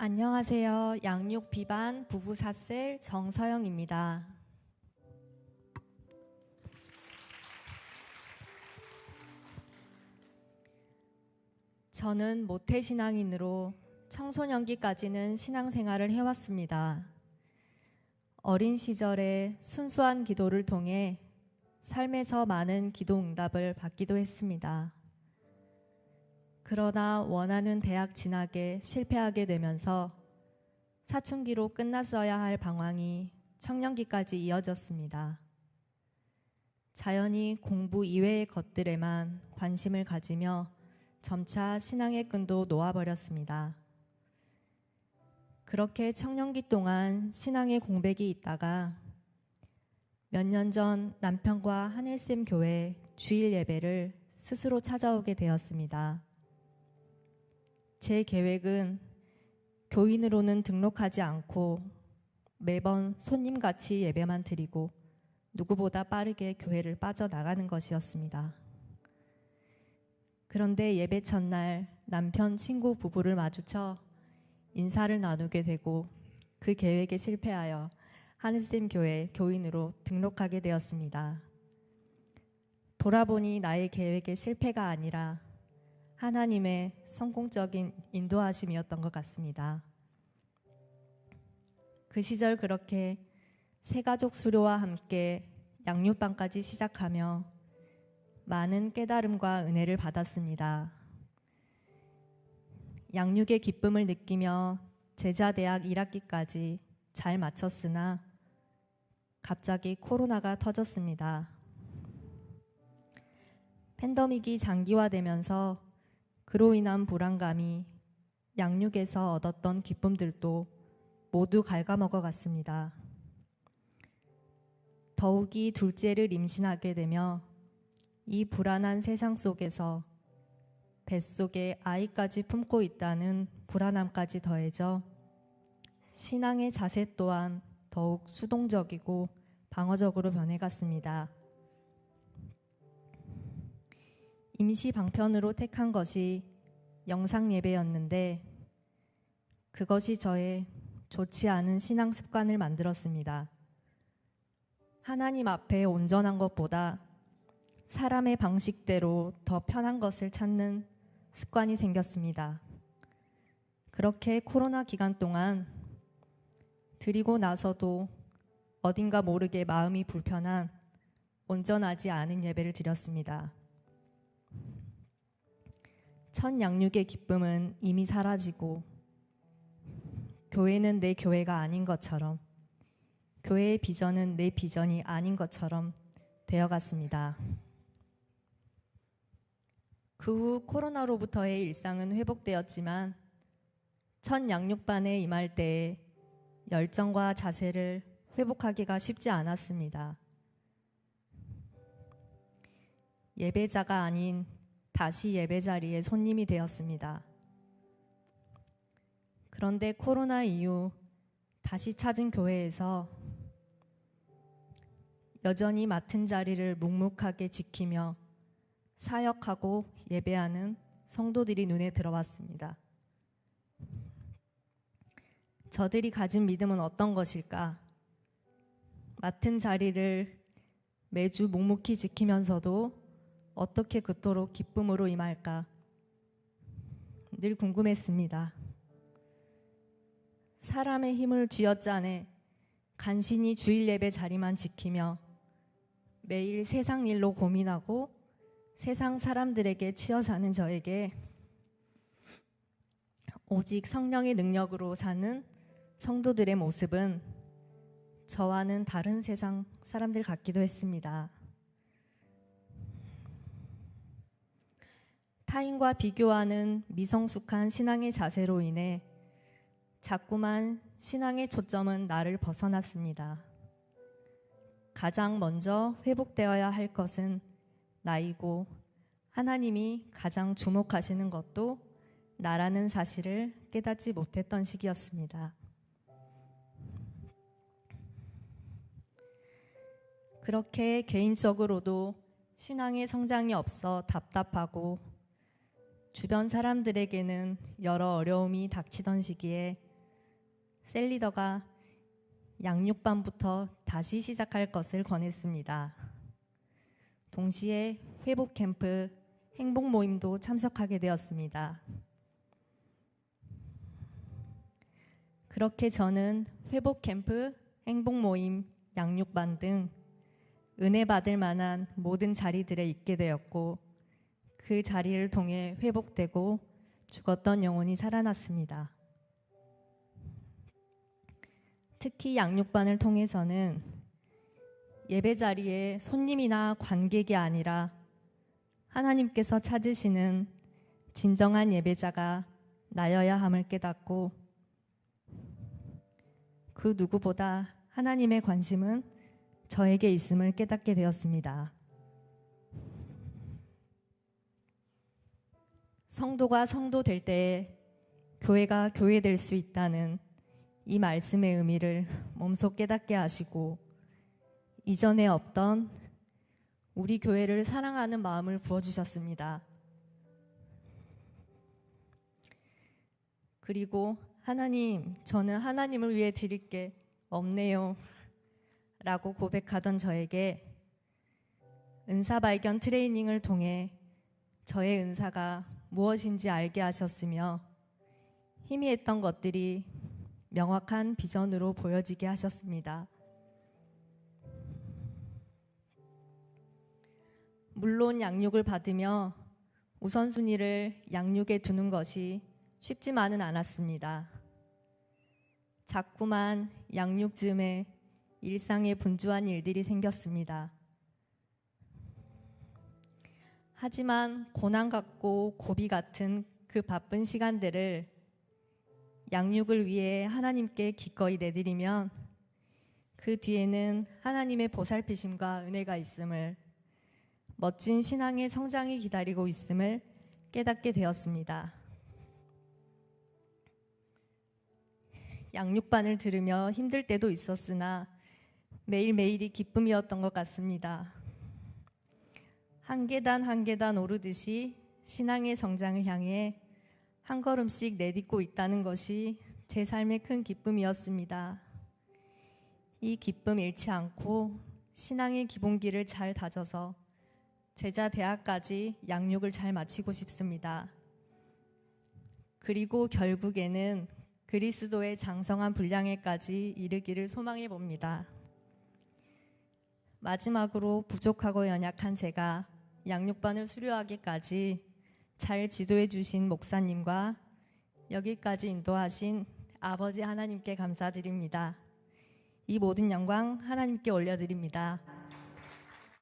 안녕하세요. 양육 비반 부부 사셀 정서영입니다. 저는 모태신앙인으로 청소년기까지는 신앙생활을 해왔습니다. 어린 시절에 순수한 기도를 통해 삶에서 많은 기도 응답을 받기도 했습니다. 그러나 원하는 대학 진학에 실패하게 되면서 사춘기로 끝났어야 할 방황이 청년기까지 이어졌습니다. 자연히 공부 이외의 것들에만 관심을 가지며 점차 신앙의 끈도 놓아버렸습니다. 그렇게 청년기 동안 신앙의 공백이 있다가 몇 년 전 남편과 하늘샘 교회 주일 예배를 스스로 찾아오게 되었습니다. 제 계획은 교인으로는 등록하지 않고 매번 손님같이 예배만 드리고 누구보다 빠르게 교회를 빠져나가는 것이었습니다. 그런데 예배 첫날 남편 친구 부부를 마주쳐 인사를 나누게 되고 그 계획에 실패하여 하늘샘 교회 교인으로 등록하게 되었습니다. 돌아보니 나의 계획의 실패가 아니라 하나님의 성공적인 인도하심이었던 것 같습니다. 그 시절 그렇게 새가족 수료와 함께 양육반까지 시작하며 많은 깨달음과 은혜를 받았습니다. 양육의 기쁨을 느끼며 제자대학 1학기까지 잘 마쳤으나 갑자기 코로나가 터졌습니다. 팬데믹이 장기화되면서 그로 인한 불안감이 양육에서 얻었던 기쁨들도 모두 갉아먹어 갔습니다. 더욱이 둘째를 임신하게 되며 이 불안한 세상 속에서 뱃속에 아이까지 품고 있다는 불안함까지 더해져 신앙의 자세 또한 더욱 수동적이고 방어적으로 변해갔습니다. 임시 방편으로 택한 것이 영상 예배였는데 그것이 저의 좋지 않은 신앙 습관을 만들었습니다. 하나님 앞에 온전한 것보다 사람의 방식대로 더 편한 것을 찾는 습관이 생겼습니다. 그렇게 코로나 기간 동안 드리고 나서도 어딘가 모르게 마음이 불편한 온전하지 않은 예배를 드렸습니다. 첫 양육의 기쁨은 이미 사라지고 교회는 내 교회가 아닌 것처럼 교회의 비전은 내 비전이 아닌 것처럼 되어갔습니다. 그 후 코로나로부터의 일상은 회복되었지만 첫 양육반에 임할 때의 열정과 자세를 회복하기가 쉽지 않았습니다. 예배자가 아닌 다시 예배 자리에 손님이 되었습니다. 그런데 코로나 이후 다시 찾은 교회에서 여전히 맡은 자리를 묵묵하게 지키며 사역하고 예배하는 성도들이 눈에 들어왔습니다. 저들이 가진 믿음은 어떤 것일까? 맡은 자리를 매주 묵묵히 지키면서도 어떻게 그토록 기쁨으로 임할까? 늘 궁금했습니다. 사람의 힘을 쥐어짜내 간신히 주일 예배 자리만 지키며 매일 세상 일로 고민하고 세상 사람들에게 치여 사는 저에게 오직 성령의 능력으로 사는 성도들의 모습은 저와는 다른 세상 사람들 같기도 했습니다. 타인과 비교하는 미성숙한 신앙의 자세로 인해 자꾸만 신앙의 초점은 나를 벗어났습니다. 가장 먼저 회복되어야 할 것은 나이고 하나님이 가장 주목하시는 것도 나라는 사실을 깨닫지 못했던 시기였습니다. 그렇게 개인적으로도 신앙의 성장이 없어 답답하고 주변 사람들에게는 여러 어려움이 닥치던 시기에 셀리더가 양육반부터 다시 시작할 것을 권했습니다. 동시에 회복 캠프, 행복 모임도 참석하게 되었습니다. 그렇게 저는 회복 캠프, 행복 모임, 양육반 등 은혜 받을 만한 모든 자리들에 있게 되었고, 그 자리를 통해 회복되고 죽었던 영혼이 살아났습니다. 특히 양육반을 통해서는 예배 자리에 손님이나 관객이 아니라 하나님께서 찾으시는 진정한 예배자가 나여야 함을 깨닫고, 그 누구보다 하나님의 관심은 저에게 있음을 깨닫게 되었습니다. 성도가 성도 될 때에 교회가 교회 될 수 있다는 이 말씀의 의미를 몸소 깨닫게 하시고, 이전에 없던 우리 교회를 사랑하는 마음을 부어주셨습니다. 그리고 하나님, 저는 하나님을 위해 드릴 게 없네요 라고 고백하던 저에게 은사 발견 트레이닝을 통해 저의 은사가 무엇인지 알게 하셨으며, 희미했던 것들이 명확한 비전으로 보여지게 하셨습니다. 물론 양육을 받으며 우선순위를 양육에 두는 것이 쉽지만은 않았습니다. 자꾸만 양육 즈음에 일상에 분주한 일들이 생겼습니다. 하지만 고난 같고 고비 같은 그 바쁜 시간들을 양육을 위해 하나님께 기꺼이 내드리면 그 뒤에는 하나님의 보살피심과 은혜가 있음을, 멋진 신앙의 성장이 기다리고 있음을 깨닫게 되었습니다. 양육반을 들으며 힘들 때도 있었으나 매일매일이 기쁨이었던 것 같습니다. 한 계단 한 계단 오르듯이 신앙의 성장을 향해 한 걸음씩 내딛고 있다는 것이 제 삶의 큰 기쁨이었습니다. 이 기쁨 잃지 않고 신앙의 기본기를 잘 다져서 제자 대학까지 양육을 잘 마치고 싶습니다. 그리고 결국에는 그리스도의 장성한 분량에까지 이르기를 소망해 봅니다. 마지막으로 부족하고 연약한 제가 양육반을 수료하기까지 잘 지도해 주신 목사님과 여기까지 인도하신 아버지 하나님께 감사드립니다. 이 모든 영광 하나님께 올려드립니다.